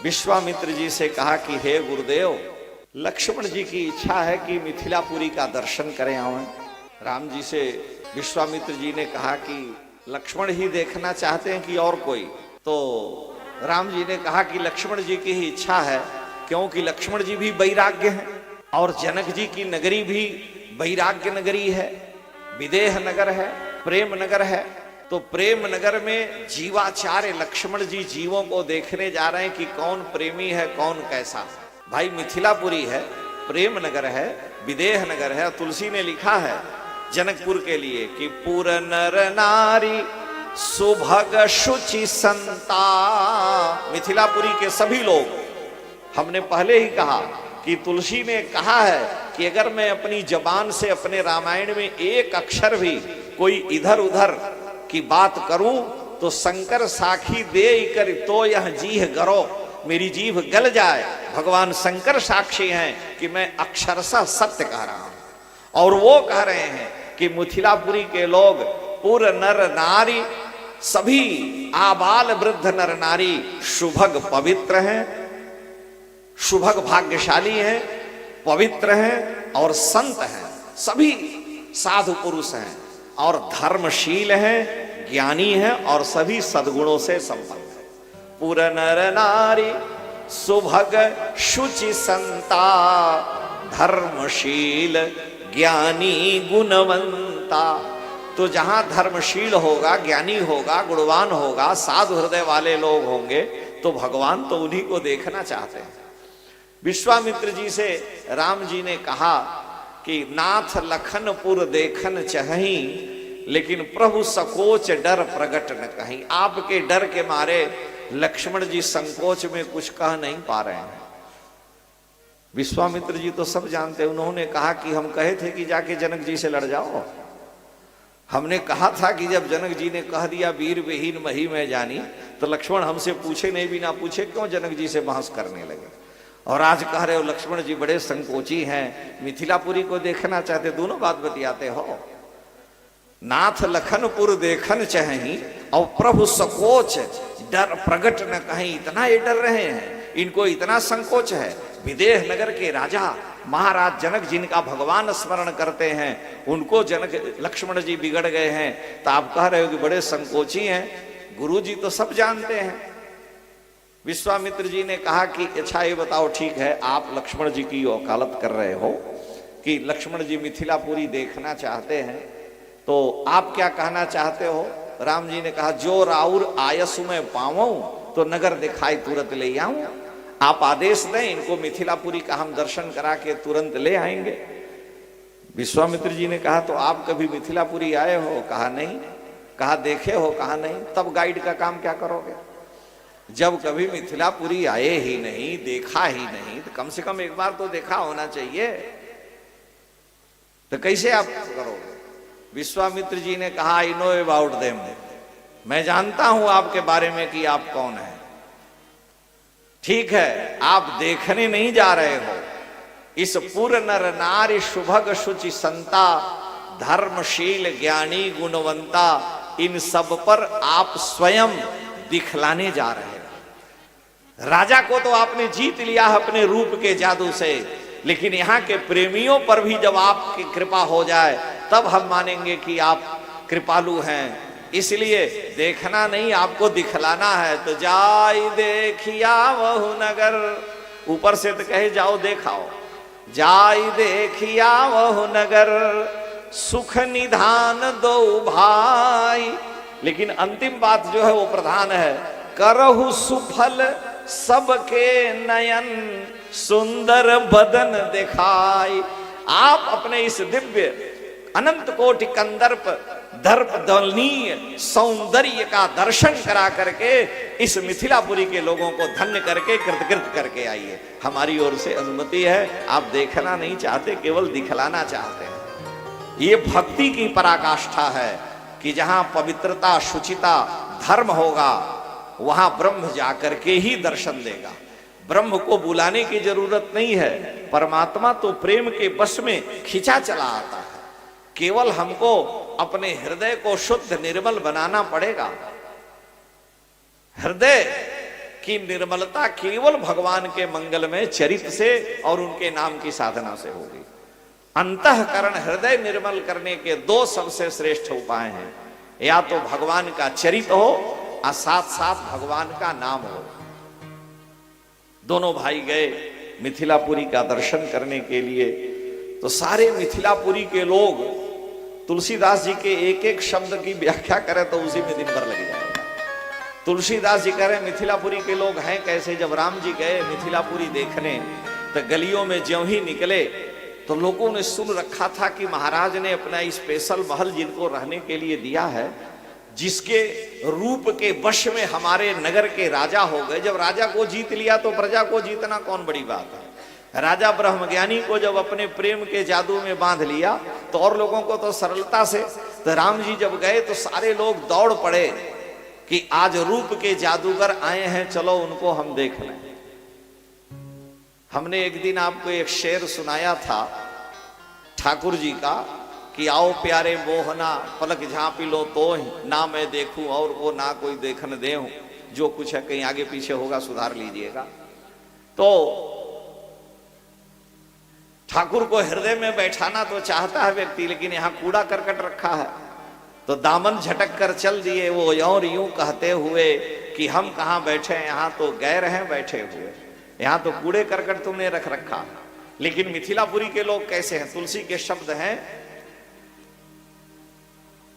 विश्वामित्र जी से कहा कि हे गुरुदेव, लक्ष्मण जी की इच्छा है कि मिथिलापुरी का दर्शन करें आवें। राम जी से विश्वामित्र जी ने कहा कि लक्ष्मण ही देखना चाहते हैं कि और कोई? तो राम जी ने कहा कि लक्ष्मण जी की ही इच्छा है, क्योंकि लक्ष्मण जी भी वैराग्य हैं और जनक जी की नगरी भी वैराग्य नगरी है, विदेह नगर है, प्रेम नगर है। तो प्रेम नगर में जीवाचार्य लक्ष्मण जी जीवों को देखने जा रहे हैं कि कौन प्रेमी है, कौन कैसा। भाई मिथिलापुरी है, प्रेम नगर है, विदेह नगर है। तुलसी ने लिखा है जनकपुर के लिए कि पुर नर नारी सुभग शुचि संता। मिथिलापुरी के सभी लोग, हमने पहले ही कहा कि तुलसी ने कहा है कि अगर मैं अपनी जबान से अपने रामायण में एक अक्षर भी कोई इधर उधर की बात करूं तो शंकर साखी दे कर तो यह जीह गरो, मेरी जीभ गल जाए। भगवान शंकर साक्षी हैं कि मैं अक्षरशः सत्य कह रहा हूं। और वो कह रहे हैं कि मिथिलापुरी के लोग पुर नर नारी, सभी आबाल वृद्ध नर नारी शुभग पवित्र हैं, शुभग भाग्यशाली हैं, पवित्र हैं और संत हैं, सभी साधु पुरुष हैं और धर्मशील हैं, ज्ञानी हैं और सभी सद्गुणों से संपन्न है। पुर नर नारी सुभग शुचि संता, धर्मशील ज्ञानी गुणवंता। तो जहां धर्मशील होगा, ज्ञानी होगा, गुणवान होगा, साधु हृदय वाले लोग होंगे तो भगवान तो उन्हीं को देखना चाहते हैं। विश्वामित्र जी से राम जी ने कहा कि नाथ लखनपुर देखन चहई, लेकिन प्रभु सकोच डर प्रगट न कहीं। आपके डर के मारे लक्ष्मण जी संकोच में कुछ कह नहीं पा रहे हैं। विश्वामित्र जी तो सब जानते, उन्होंने कहा कि हम कहे थे कि जाके जनक जी से लड़ जाओ। हमने कहा था कि जब जनक जी ने कह दिया वीर विहीन मही में जानी, तो लक्ष्मण हमसे पूछे नहीं, बिना पूछे क्यों जनक जी से बहस करने लगे। और आज कह रहे हो लक्ष्मण जी बड़े संकोची हैं, मिथिलापुरी को देखना चाहते। दोनों बात बतियाते हो। नाथ लखनपुर देखन चहई और प्रभु सकोच डर प्रगट न कहीं। इतना ये डर रहे हैं, इनको इतना संकोच है। विदेह नगर के राजा महाराज जनक जिनका भगवान स्मरण करते हैं, उनको जनक लक्ष्मण जी बिगड़ गए हैं, तो आप कह रहे हो कि बड़े संकोची हैं। गुरु जी तो सब जानते हैं। विश्वामित्र जी ने कहा कि अच्छा ये बताओ, ठीक है आप लक्ष्मण जी की वकालत कर रहे हो कि लक्ष्मण जी मिथिलापुरी देखना चाहते हैं, तो आप क्या कहना चाहते हो? राम जी ने कहा जो राउर आयसु में पाऊं तो नगर दिखाई तुरंत ले आऊं। आप आदेश दें, इनको मिथिलापुरी का हम दर्शन करा के तुरंत ले आएंगे। विश्वामित्र जी ने कहा तो आप कभी मिथिलापुरी आए हो? कहा नहीं। कहा देखे हो? कहा नहीं। तब गाइड का काम क्या करोगे? जब कभी मिथिलापुरी आए ही नहीं, देखा ही नहीं, तो कम से कम एक बार तो देखा होना चाहिए। तो कैसे आप करोगे? विश्वामित्र जी ने कहा आई नो अबाउट देम, मैं जानता हूं आपके बारे में कि आप कौन है। ठीक है, आप देखने नहीं जा रहे हो। इस पुर नर नारी शुभग शुचि संता, धर्मशील ज्ञानी गुणवंता, इन सब पर आप स्वयं दिखलाने जा रहे हैं। राजा को तो आपने जीत लिया अपने रूप के जादू से, लेकिन यहाँ के प्रेमियों पर भी जब आपकी कृपा हो जाए तब हम मानेंगे कि आप कृपालु हैं। इसलिए देखना नहीं, आपको दिखलाना है। तो जाई देखिया वहु नगर, ऊपर से तो कहे जाओ देखाओ। जाई देखिया वहु नगर, सुख निधान दो भाई। लेकिन अंतिम बात जो है वो प्रधान है, करहु सुफल सबके नयन, सुंदर बदन दिखाई। आप अपने इस दिव्य अनंत कोटि कंदर्प दर्प दलनीय सौंदर्य का दर्शन करा करके इस मिथिलापुरी के लोगों को धन्य करके कृतकृत करके आइए। हमारी ओर से अनुमति है। आप देखना नहीं चाहते, केवल दिखलाना चाहते हैं। ये भक्ति की पराकाष्ठा है कि जहां पवित्रता, शुचिता, धर्म होगा वहां ब्रह्म जाकर के ही दर्शन देगा। ब्रह्म को बुलाने की जरूरत नहीं है, परमात्मा तो प्रेम के बस में खिंचा चला आता है। केवल हमको अपने हृदय को शुद्ध निर्मल बनाना पड़ेगा। हृदय कि निर्मलता केवल भगवान के मंगल में चरित से और उनके नाम की साधना से होगी। अंतःकरण हृदय निर्मल करने के दो सबसे श्रेष्ठ उपाय हैं, या तो भगवान का चरित हो और साथ साथ भगवान का नाम हो। दोनों भाई गए मिथिलापुरी का दर्शन करने के लिए, तो सारे मिथिलापुरी के लोग तुलसीदास जी के एक एक शब्द की व्याख्या करें तो उसी में दिन भर लग जाएगा। तुलसीदास जी कह रहे मिथिलापुरी के लोग हैं कैसे। जब राम जी गए मिथिलापुरी देखने तो गलियों में ज्यों ही निकले तो लोगों ने सुन रखा था कि महाराज ने अपना स्पेशल महल जिनको रहने के लिए दिया है, जिसके रूप के वश में हमारे नगर के राजा हो गए। जब राजा को जीत लिया तो प्रजा को जीतना कौन बड़ी बात है। राजा ब्रह्मज्ञानी को जब अपने प्रेम के जादू में बांध लिया तो और लोगों को तो सरलता से। तो राम जी जब गए तो सारे लोग दौड़ पड़े कि आज रूप के जादूगर आए हैं, चलो उनको हम देख लें। हमने एक दिन आपको एक शेर सुनाया था ठाकुर जी का कि आओ प्यारे मोहना पलक झांपी लो तो ना मैं देखूं और वो ना कोई देखने दे। जो कुछ है कहीं आगे पीछे होगा सुधार लीजिएगा। तो ठाकुर को हृदय में बैठाना तो चाहता है व्यक्ति, लेकिन यहां कूड़ा करकट रखा है तो दामन झटक कर चल दिए वो और यूं कहते हुए कि हम कहां बैठे, यहां तो गैर हैं बैठे हुए, यहां तो कूड़े करकट तुमने रख रखा। लेकिन मिथिलापुरी के लोग कैसे हैं। तुलसी के शब्द हैं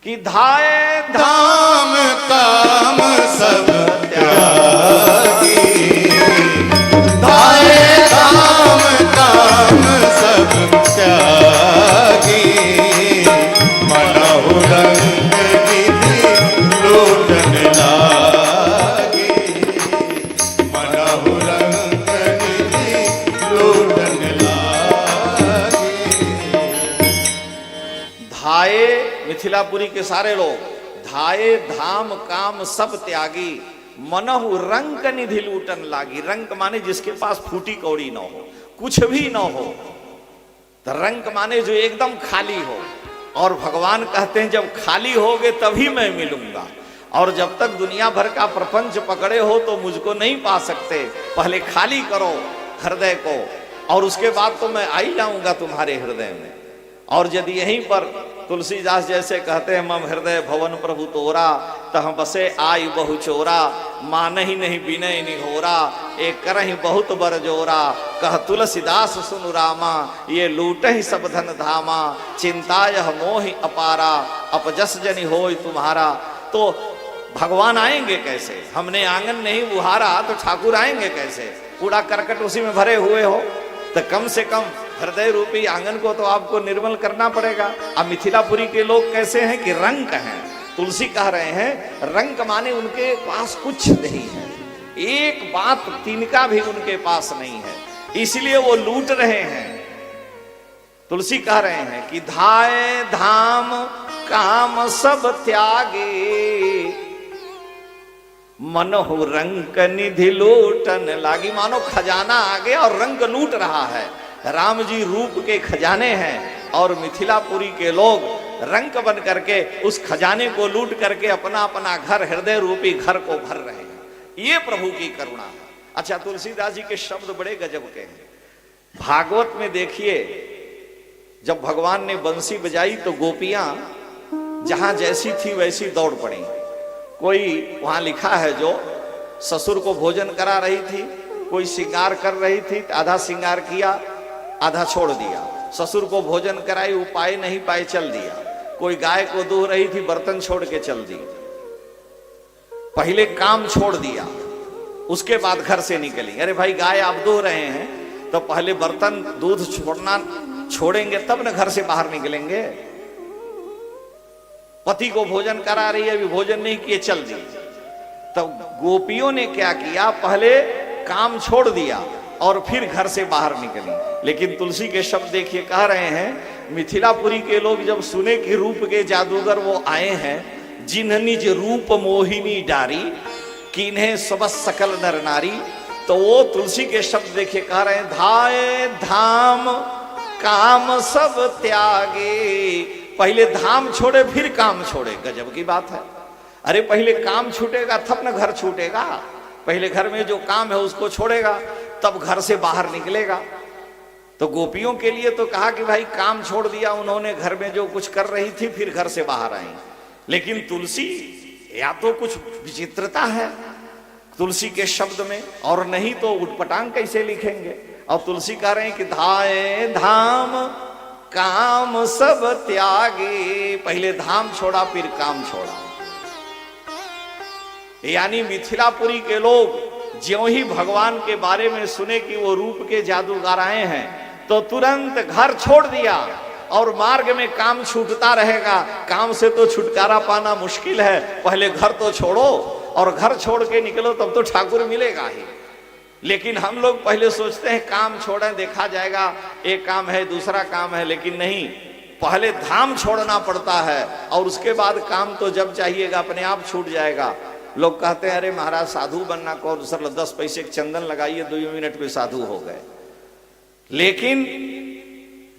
कि धाये धाम काम सब त्यागी, धाये धाम काम सब त्यागी, मनहु रंग निधि लूटन लागी, मनहु रंग निधि लूटन लागी। धाये मिथिलापुरी के सारे लोग धाये धाम काम सब त्यागी, मनहु रंक निधि लूटन लागी। रंक माने जिसके पास फूटी कौड़ी न हो, कुछ भी न हो। तो रंक माने जो एकदम खाली हो। और भगवान कहते हैं जब खाली होगे तभी मैं मिलूंगा, और जब तक दुनिया भर का प्रपंच पकड़े हो तो मुझको नहीं पा सकते। पहले खाली करो हृदय को और उसके बाद तो मैं आ ही जाऊंगा तुम्हारे हृदय में। और यदि यहीं पर तुलसीदास जैसे कहते हैं मम हृदय भवन प्रभु तोरा, तह बसे आई बहु चोरा, मान ही नहीं विनय निहोरा, एक करहि बहुत बर जोरा, कह तुलसीदास सुनु रामा, ये लूट ही सब धन धामा, चिंता यह मोहि अपारा, अपजस जनि होय तुम्हारा। तो भगवान आएंगे कैसे। हमने आंगन नहीं बुहारा तो ठाकुर आएंगे कैसे। कूड़ा करकट उसी में भरे हुए हो तो कम से कम हृदय रूपी आंगन को तो आपको निर्मल करना पड़ेगा। अब मिथिलापुरी के लोग कैसे हैं कि रंक हैं। तुलसी कह रहे हैं रंक माने उनके पास कुछ नहीं है, एक बात तिनका भी उनके पास नहीं है, इसलिए वो लूट रहे हैं। तुलसी कह रहे हैं कि धाये धाम काम सब त्यागे, मनहु रंक निधि लूटन लागी। मानो खजाना आ गया और रंक लूट रहा है। राम जी रूप के खजाने हैं और मिथिलापुरी के लोग रंक बन करके उस खजाने को लूट करके अपना अपना घर हृदय रूपी घर को भर रहे हैं। ये प्रभु की करुणा है। अच्छा, तुलसीदास जी के शब्द बड़े गजब के हैं। भागवत में देखिए जब भगवान ने बंसी बजाई तो गोपियां जहां जैसी थी वैसी दौड़ पड़ी। कोई वहां लिखा है जो ससुर को भोजन करा रही थी, कोई श्रृंगार कर रही थी, आधा श्रृंगार किया आधा छोड़ दिया। ससुर को भोजन कराई, वो पाए नहीं पाए चल दिया। कोई गाय को दूह रही थी, बर्तन छोड़ के चल दी। पहले काम छोड़ दिया उसके बाद घर से निकली। अरे भाई गाय आप दूह रहे हैं तो पहले बर्तन दूध छोड़ना छोड़ेंगे तब न घर से बाहर निकलेंगे। पति को भोजन करा रही है, अभी भोजन नहीं किए चल दी। तब गोपियों ने क्या किया, पहले काम छोड़ दिया और फिर घर से बाहर निकली। लेकिन तुलसी के शब्द देखिए कह रहे हैं मिथिलापुरी के लोग जब सुने कि रूप के जादूगर वो आए हैं, जिन्ह निज रूप मोहिनी डारी, किन्हें सब सकल नर नारी, तो वो तुलसी के शब्द देखिए कह रहे हैं धाये धाम काम सब त्यागे। पहले धाम छोड़े फिर काम छोड़े। गजब की बात है। अरे पहले काम छूटेगा तब न घर छूटेगा। पहले घर में जो काम है उसको छोड़ेगा तब घर से बाहर निकलेगा। तो गोपियों के लिए तो कहा कि भाई काम छोड़ दिया उन्होंने, घर में जो कुछ कर रही थी फिर घर से बाहर आई। लेकिन तुलसी या तो कुछ विचित्रता है तुलसी के शब्द में, और नहीं तो उटपटांग कैसे लिखेंगे। और तुलसी कह रहे हैं कि धाए धाम काम सब त्यागे, पहले धाम छोड़ा फिर काम छोड़ा। यानी मिथिलापुरी के लोग ज्यों ही भगवान के बारे में सुने कि वो रूप के जादूगर आए हैं तो तुरंत घर छोड़ दिया, और मार्ग में काम छूटता रहेगा। काम से तो छुटकारा पाना मुश्किल है, पहले घर तो छोड़ो, और घर छोड़ के निकलो तब तो ठाकुर मिलेगा ही। लेकिन हम लोग पहले सोचते हैं काम छोड़ें देखा जाएगा, एक काम है दूसरा काम है, लेकिन नहीं, पहले धाम छोड़ना पड़ता है और उसके बाद काम तो जब चाहिएगा अपने आप छूट जाएगा। लोग कहते हैं अरे महाराज साधु बनना कौन सर, 10 पैसे चंदन लगाइए 2 मिनट में साधु हो गए। लेकिन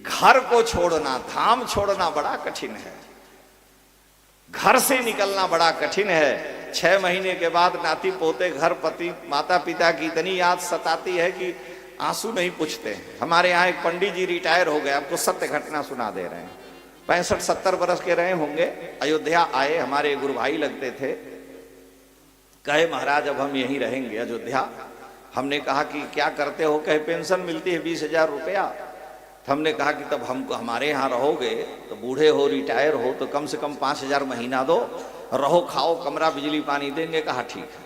घर को छोड़ना, धाम छोड़ना बड़ा कठिन है, घर से निकलना बड़ा कठिन है। 6 महीने के बाद नाती पोते घर पति माता पिता की इतनी याद सताती है कि आंसू नहीं पूछते। हमारे यहाँ एक पंडित जी रिटायर हो गए, आपको सत्य घटना सुना दे रहे हैं। 65-70 वर्ष के रहे होंगे, अयोध्या आए, हमारे गुरु भाई लगते थे। कहे महाराज अब हम यहीं रहेंगे अयोध्या। हमने कहा कि क्या करते हो? कहे पेंशन मिलती है 20,000 रुपया। तो हमने कहा कि तब हमको हमारे यहाँ रहोगे तो बूढ़े हो रिटायर हो तो कम से कम 5,000 महीना दो, रहो खाओ, कमरा बिजली पानी देंगे। कहा ठीक है।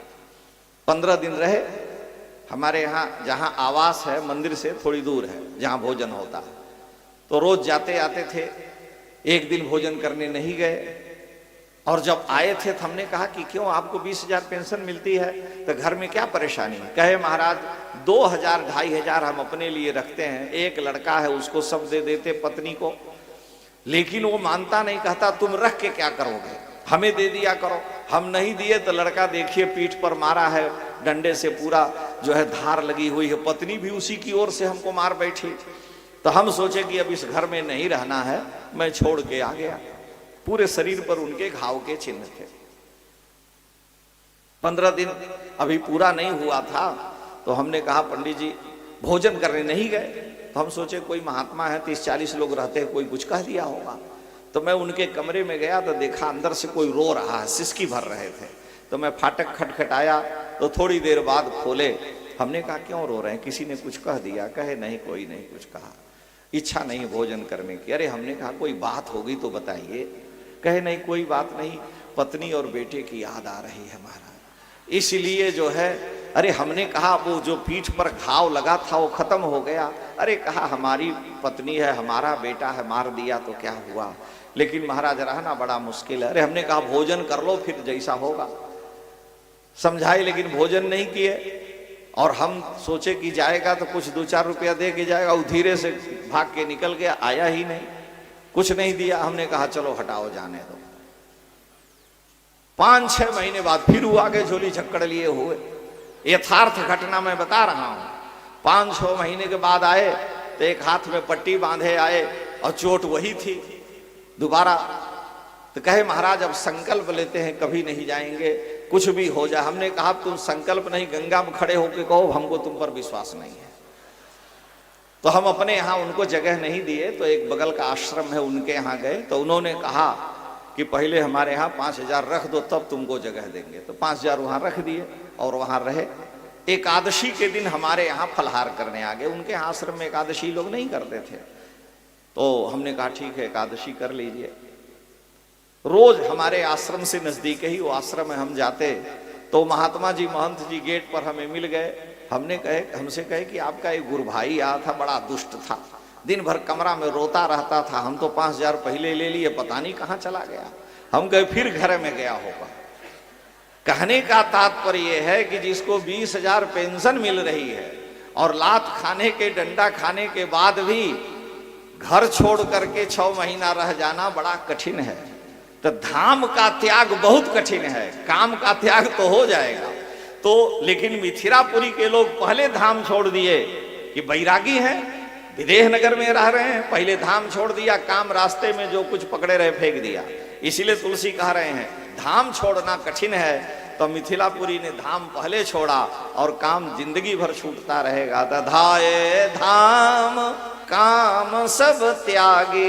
15 दिन रहे। हमारे यहाँ जहाँ आवास है मंदिर से थोड़ी दूर है जहाँ भोजन होता है, तो रोज जाते आते थे। एक दिन भोजन करने नहीं गए, और जब आए थे तो हमने कहा कि क्यों आपको 20,000 पेंशन मिलती है तो घर में क्या परेशानी है? कहे महाराज 2,000-2,500 हम अपने लिए रखते हैं, एक लड़का है उसको सब दे देते पत्नी को, लेकिन वो मानता नहीं, कहता तुम रख के क्या करोगे, हमें दे दिया करो। हम नहीं दिए तो लड़का देखिए पीठ पर मारा है डंडे से, पूरा जो है धार लगी हुई है, पत्नी भी उसी की ओर से हमको मार बैठी। तो हम सोचे कि अब इस घर में नहीं रहना है, मैं छोड़ के आ गया। पूरे शरीर पर उनके घाव के चिन्ह थे। 15 दिन अभी पूरा नहीं हुआ था तो हमने कहा पंडित जी भोजन करने नहीं गए। तो हम सोचे कोई महात्मा है, 30-40 लोग रहते हैं, कोई कुछ कह दिया होगा। तो मैं उनके कमरे में गया तो देखा अंदर से कोई रो रहा है, सिसकी भर रहे थे। तो मैं फाटक खटखटाया तो थोड़ी देर बाद खोले। हमने कहा क्यों रो रहे हैं, किसी ने कुछ कह दिया? कहे नहीं, कोई नहीं कुछ कहा, इच्छा नहीं भोजन करने की। अरे हमने कहा कोई बात होगी तो बताइए। कहे नहीं कोई बात नहीं, पत्नी और बेटे की याद आ रही है महाराज, इसलिए जो है। अरे हमने कहा वो जो पीठ पर घाव लगा था वो खत्म हो गया? अरे कहा हमारी पत्नी है, हमारा बेटा है, मार दिया तो क्या हुआ, लेकिन महाराज रहना बड़ा मुश्किल है। अरे हमने कहा भोजन कर लो फिर जैसा होगा, समझाए, लेकिन भोजन नहीं किए। और हम सोचे कि जाएगा तो कुछ 2-4 रुपया दे के जाएगा, वो धीरे से भाग के निकल गया, आया ही नहीं, कुछ नहीं दिया। हमने कहा चलो हटाओ जाने दो। 5-6 महीने बाद फिर वो आगे झोली झक्कड़ लिए हुए। यथार्थ घटना मैं बता रहा हूं। 5-6 महीने के बाद आए तो एक हाथ में पट्टी बांधे आए और चोट वही थी दोबारा। तो कहे महाराज अब संकल्प लेते हैं, कभी नहीं जाएंगे, कुछ भी हो जाए। हमने कहा तुम संकल्प नहीं, गंगा में खड़े होकर कहो हमको तुम पर विश्वास नहीं है। तो हम अपने यहाँ उनको जगह नहीं दिए, तो एक बगल का आश्रम है उनके यहाँ गए। तो उन्होंने कहा कि पहले हमारे यहाँ 5,000 रख दो तब तुमको जगह देंगे। तो 5,000 वहाँ रख दिए और वहाँ रहे। एकादशी के दिन हमारे यहाँ फलहार करने आ गए। उनके आश्रम में एकादशी लोग नहीं करते थे, तो हमने कहा ठीक है एकादशी कर लीजिए। रोज हमारे आश्रम से नजदीक ही वो आश्रम है, हम जाते तो महात्मा जी महंत जी गेट पर हमें मिल गए। हमसे कहे कि आपका एक गुरु भाई आया था, बड़ा दुष्ट था, दिन भर कमरा में रोता रहता था, हम तो 5,000 पहले ले लिए, पता नहीं कहाँ चला गया। हम कहे फिर घर में गया होगा। कहने का तात्पर्य यह है कि जिसको 20,000 पेंशन मिल रही है और लात खाने के डंडा खाने के बाद भी घर छोड़ करके 6 महीना रह जाना बड़ा कठिन है। तो धाम का त्याग बहुत कठिन है, काम का त्याग तो हो जाएगा। तो लेकिन मिथिलापुरी के लोग पहले धाम छोड़ दिए कि बैरागी हैं, विदेह नगर में रह रहे हैं, पहले धाम छोड़ दिया, काम रास्ते में जो कुछ पकड़े रहे फेंक दिया। इसीलिए तुलसी कह रहे हैं धाम छोड़ना कठिन है, तो मिथिलापुरी ने धाम पहले छोड़ा और काम जिंदगी भर छूटता रहेगा। दधाए धाम काम सब त्यागे,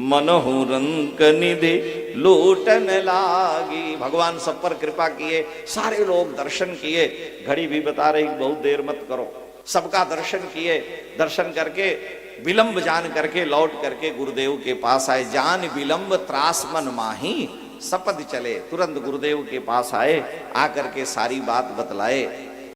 मनहु रंक निधि लूटन लागी। भगवान सब पर कृपा किए, सारे लोग दर्शन किए। घड़ी भी बता रही बहुत देर मत करो। सबका दर्शन किए, दर्शन करके विलंब जान करके लौट करके गुरुदेव के पास आए। जान विलंब त्रास मन माही, सपद चले। तुरंत गुरुदेव के पास आए, आकर के सारी बात बतलाए।